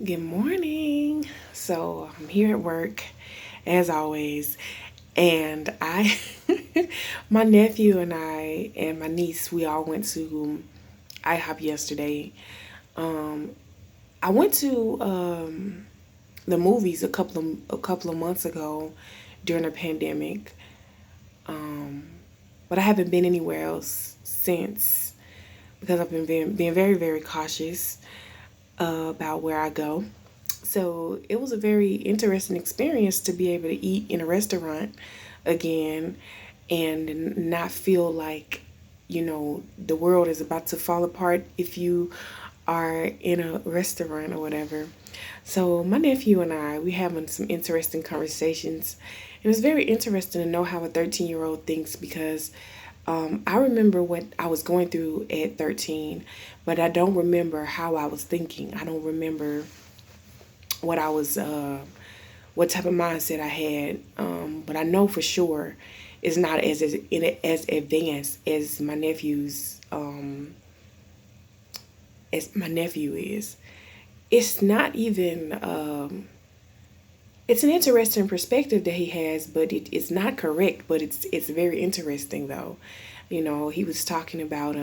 Good morning. So I'm here at work, as always, and my nephew and I and my niece, we all went to IHOP yesterday. Um, I went to the movies a couple of months ago during the pandemic, um, but I haven't been anywhere else since because I've been being very very cautious about where I go. So it was a very interesting experience to be able to eat in a restaurant again and not feel like, the world is about to fall apart if you are in a restaurant or whatever. So my nephew and we having some interesting conversations. And it's very interesting to know how a 13-year-old thinks because I remember what I was going through at 13, but I don't remember how I was thinking. I don't remember what I was, what type of mindset I had. But I know for sure it's not as advanced as my nephew is. It's not even. It's an interesting perspective that he has, but it's not correct. But it's very interesting though. He was talking about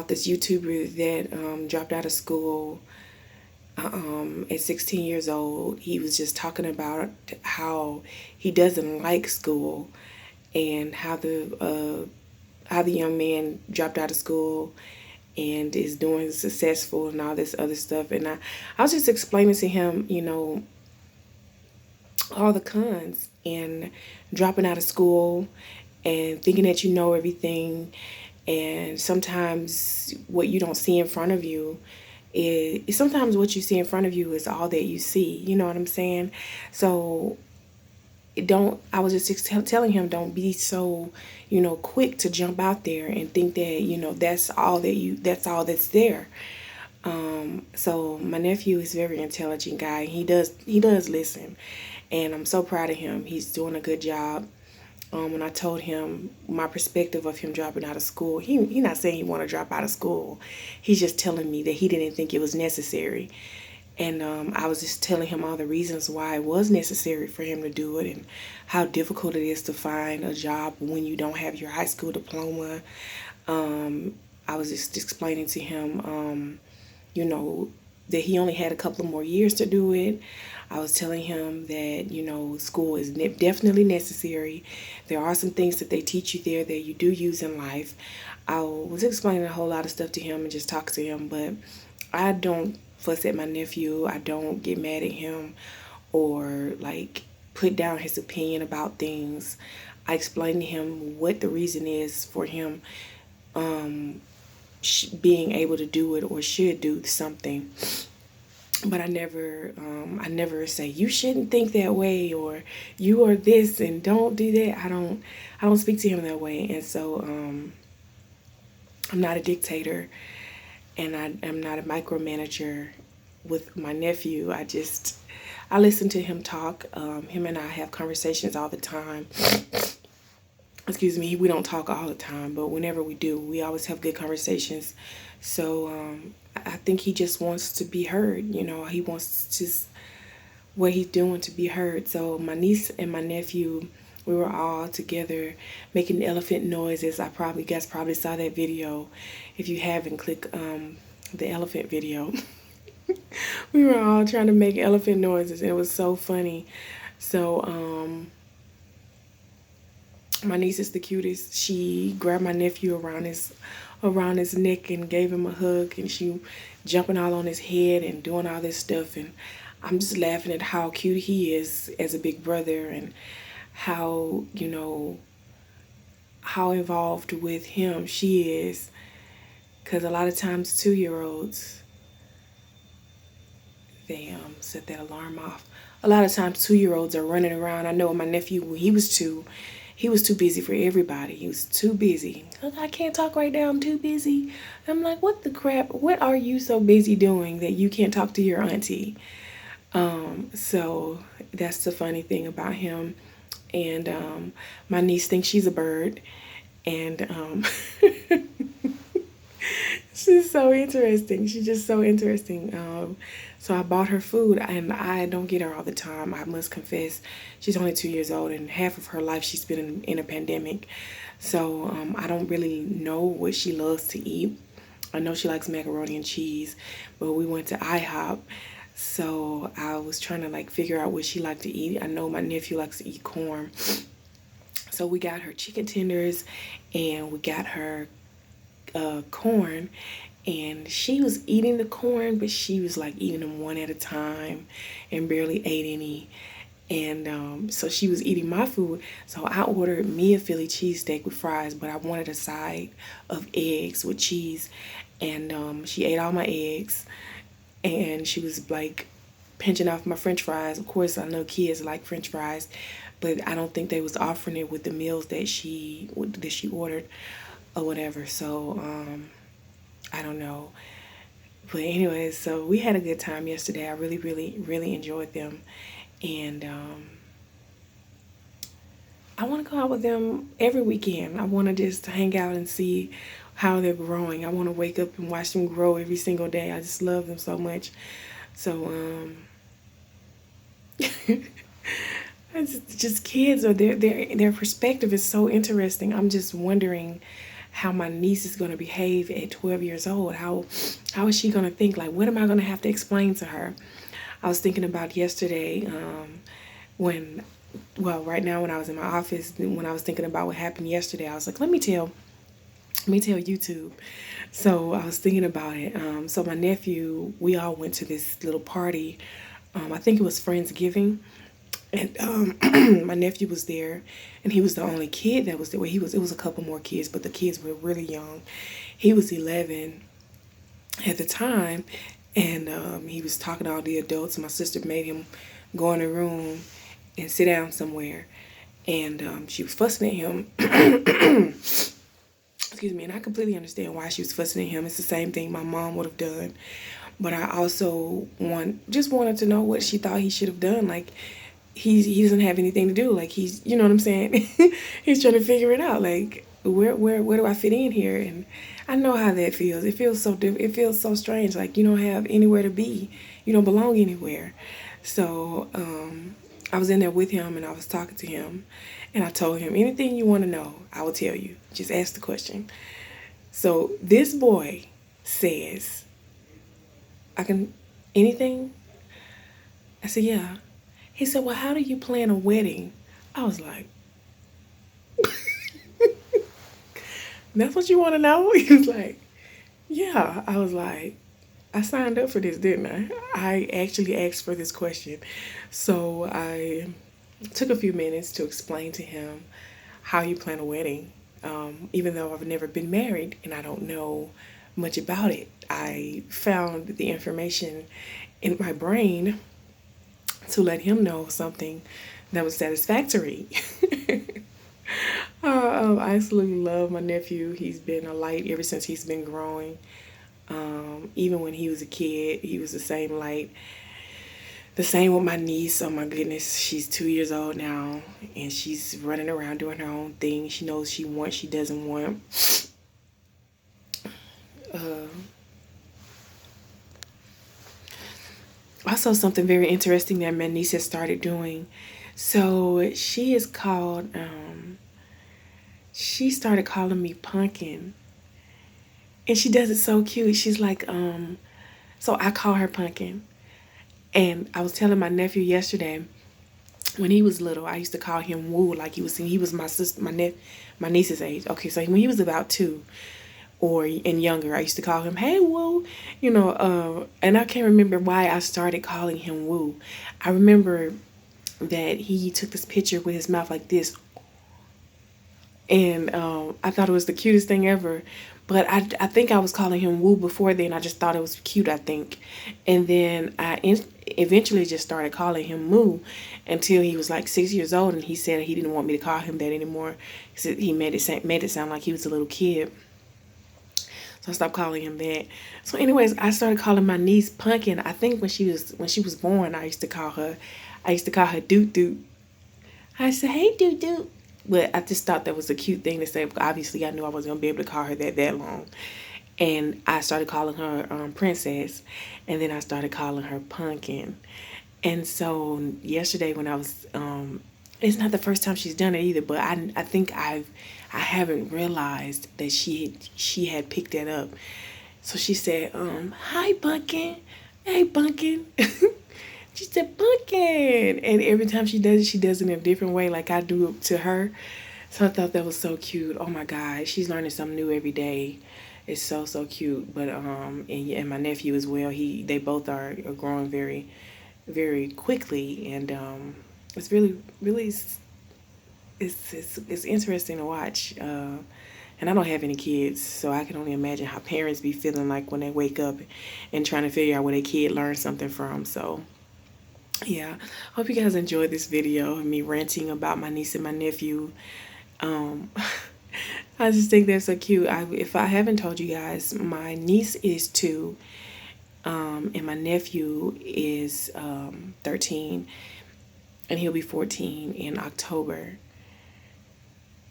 this YouTuber that dropped out of school at 16 years old. He was just talking about how he doesn't like school and how the young man dropped out of school and is doing successful and all this other stuff. And I was just explaining to him, all the cons and dropping out of school and thinking that you know everything. And sometimes what you don't see in front of you is sometimes what you see in front of you is all that you see. You know what I'm saying? So I was just telling him, don't be so, quick to jump out there and think that, that's all that's there. So my nephew is a very intelligent guy. He does listen, and I'm so proud of him. He's doing a good job. When I told him my perspective of him dropping out of school, he not saying he want to drop out of school. He's just telling me that he didn't think it was necessary. And I was just telling him all the reasons why it was necessary for him to do it and how difficult it is to find a job when you don't have your high school diploma. I was just explaining to him, you know, that he only had a couple of more years to do it. I was telling him that, school is definitely necessary. There are some things that they teach you there that you do use in life. I was explaining a whole lot of stuff to him and just talk to him, but I don't fuss at my nephew. I don't get mad at him or like put down his opinion about things. I explain to him what the reason is for him being able to do it or should do something. But I never say you shouldn't think that way or you are this and don't do that. I don't speak to him that way, and so I'm not a dictator, and I am not a micromanager with my nephew. I listen to him talk. Him and I have conversations all the time. Excuse me, we don't talk all the time, but whenever we do, we always have good conversations. So I think he just wants to be heard. He wants just what he's doing to be heard. So my niece and my nephew, we were all together making elephant noises. You guys probably saw that video. If you haven't, click the elephant video. We were all trying to make elephant noises, and it was so funny. So my niece is the cutest. She grabbed my nephew around his neck and gave him a hug, and she jumping all on his head and doing all this stuff. And I'm just laughing at how cute he is as a big brother, and how how involved with him she is. Because a lot of times 2-year-olds, they set that alarm off. A lot of times 2-year-olds are running around. I know my nephew, when he was 2, he was too busy for everybody. He was too busy. I can't talk right now. I'm too busy. I'm like, what the crap? What are you so busy doing that you can't talk to your auntie? So that's the funny thing about him. And my niece thinks she's a bird. And She's so interesting. She's just so interesting. So I bought her food, and I don't get her all the time. I must confess, she's only 2 years old, and half of her life she's been in a pandemic. So I don't really know what she loves to eat. I know she likes macaroni and cheese, but we went to IHOP. So I was trying to like figure out what she liked to eat. I know my nephew likes to eat corn. So we got her chicken tenders and we got her corn, and she was eating the corn, but she was like eating them one at a time and barely ate any. And so she was eating my food. So I ordered me a Philly cheesesteak with fries, but I wanted a side of eggs with cheese. And she ate all my eggs, and she was like pinching off my French fries. Of course, I know kids like French fries, but I don't think they was offering it with the meals that she ordered or whatever. So I don't know. But anyways, so we had a good time yesterday. I really, really, really enjoyed them. And I want to go out with them every weekend. I want to just hang out and see how they're growing. I want to wake up and watch them grow every single day. I just love them so much. So, it's just kids, or their perspective is so interesting. I'm just wondering how my niece is going to behave at 12 years old. How is she going to think? Like, what am I going to have to explain to her? I was thinking about yesterday, when, well, right now when I was in my office, when I was thinking about what happened yesterday, I was like, let me tell YouTube. So I was thinking about it. So my nephew, we all went to this little party. I think it was Friendsgiving. And my nephew was there, and he was the only kid that was there. Well, it was a couple more kids, but the kids were really young. He was 11 at the time, and he was talking to all the adults. My sister made him go in a room and sit down somewhere, and she was fussing at him. Excuse me, and I completely understand why she was fussing at him. It's the same thing my mom would have done, but I also just wanted to know what she thought he should have done. Like, he doesn't have anything to do. Like, he's, you know what I'm saying? He's trying to figure it out. Like, where do I fit in here? And I know how that feels. It feels so different. It feels so strange. Like, you don't have anywhere to be. You don't belong anywhere. So I was in there with him, and I was talking to him, and I told him, anything you want to know, I will tell you. Just ask the question. So this boy says, I can, anything? I said, yeah. He said, well, how do you plan a wedding? I was like, that's what you want to know? He was like, yeah. I was like, I signed up for this, didn't I? I actually asked for this question. So I took a few minutes to explain to him how you plan a wedding. Even though I've never been married and I don't know much about it, I found the information in my brain to let him know something that was satisfactory. I absolutely love my nephew. He's been a light ever since he's been growing. Even when he was a kid, he was the same light. The same with my niece. Oh my goodness, she's 2 years old now, and she's running around doing her own thing. She knows she wants, she doesn't want. Also, something very interesting that my niece has started doing. So she started calling me Pumpkin, and she does it so cute. She's like, so I call her Pumpkin. And I was telling my nephew yesterday, when he was little, I used to call him Woo, like he was my sister, my niece's age. Okay, so when he was about 2 or and younger, I used to call him, hey Woo, and I can't remember why I started calling him Woo. I remember that he took this picture with his mouth like this, and I thought it was the cutest thing ever. But I think I was calling him Woo before then. I just thought it was cute, I think. And then eventually just started calling him Moo until he was like 6 years old, and he said he didn't want me to call him that anymore. He made it sound like he was a little kid. So I stopped calling him that. So anyways, I started calling my niece Pumpkin. I think when she was born, I used to call her Doot Doot. I said, hey Doot Doot. But I just thought that was a cute thing to say. Obviously, I knew I wasn't going to be able to call her that long. And I started calling her Princess, and then I started calling her Pumpkin. And so yesterday when I was, it's not the first time she's done it either, but I think I haven't realized that she had picked that up. So she said, "Hi, Pumpkin. Hey, Pumpkin." She said, "Pumpkin," and every time she does it in a different way, like I do to her. So I thought that was so cute. Oh my God, she's learning something new every day. It's so cute. But and my nephew as well. They both are growing very quickly, and it's really it's interesting to watch. And I don't have any kids, so I can only imagine how parents be feeling like when they wake up and trying to figure out where their kid learned something from. So yeah, hope you guys enjoyed this video of me ranting about my niece and my nephew. Um, I just think they're so cute. If I haven't told you guys, my niece is 2, and my nephew is 13, and he'll be 14 in October.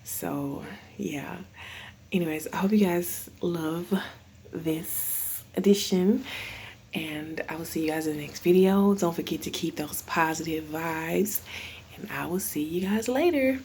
So yeah. Anyways, I hope you guys love this edition, and I will see you guys in the next video. Don't forget to keep those positive vibes, and I will see you guys later.